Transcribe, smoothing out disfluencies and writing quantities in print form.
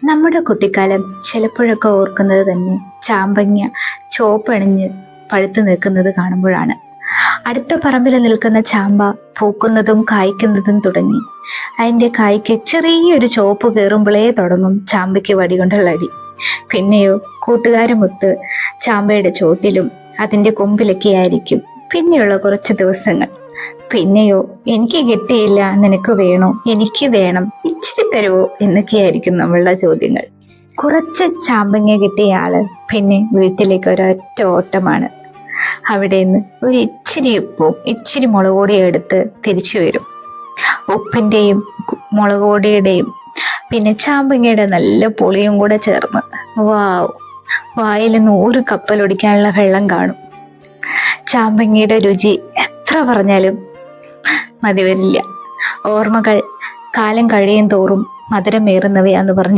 നമ്മുടെ കുട്ടിക്കാലം ചിലപ്പോഴൊക്കെ ഓർക്കുന്നത് തന്നെ ചാമ്പങ്ങ ചോപ്പണിഞ്ഞ് പഴുത്തു നിൽക്കുന്നത് കാണുമ്പോഴാണ്. അടുത്ത പറമ്പിൽ നിൽക്കുന്ന ചാമ്പ പൂക്കുന്നതും കായ്ക്കുന്നതും തുടങ്ങി. അതിൻ്റെ കായ്ക്ക് ചെറിയൊരു ചോപ്പ് കയറുമ്പോഴേ തുടങ്ങും ചാമ്പയ്ക്ക് വടികൊണ്ടുള്ള അടി. പിന്നെയോ കൂട്ടുകാരുമൊത്ത് ചാമ്പയുടെ ചോട്ടിലും അതിൻ്റെ കൊമ്പിലൊക്കെ ആയിരിക്കും പിന്നെയുള്ള കുറച്ച് ദിവസങ്ങൾ. പിന്നെയോ എനിക്ക് കിട്ടിയില്ല, നിനക്ക് വേണോ, എനിക്ക് വേണം, ഇച്ചിരി തരുവോ എന്നൊക്കെയായിരിക്കും നമ്മളുടെ ചോദ്യങ്ങൾ. കുറച്ച് ചാമ്പങ്ങ കിട്ടിയ ആള് പിന്നെ വീട്ടിലേക്ക് ഒരൊറ്റ ഓട്ടമാണ്. അവിടെ നിന്ന് ഒരു ഇച്ചിരി ഉപ്പും ഇച്ചിരി മുളക് പൊടിയും എടുത്ത് തിരിച്ചു വരും. ഉപ്പിൻ്റെയും മുളക് പൊടിയുടെയും പിന്നെ ചാമ്പങ്ങയുടെ നല്ല പുളിയും കൂടെ ചേർന്ന് വായിൽ 100 കപ്പലൊടിക്കാനുള്ള വെള്ളം കാണും. ചാമ്പങ്ങയുടെ രുചി എത്ര പറഞ്ഞാലും മതി വരില്ല. ഓർമ്മകൾ കാലം കഴിയും തോറും മധുരമേറുന്നവയാന്ന് പറഞ്ഞു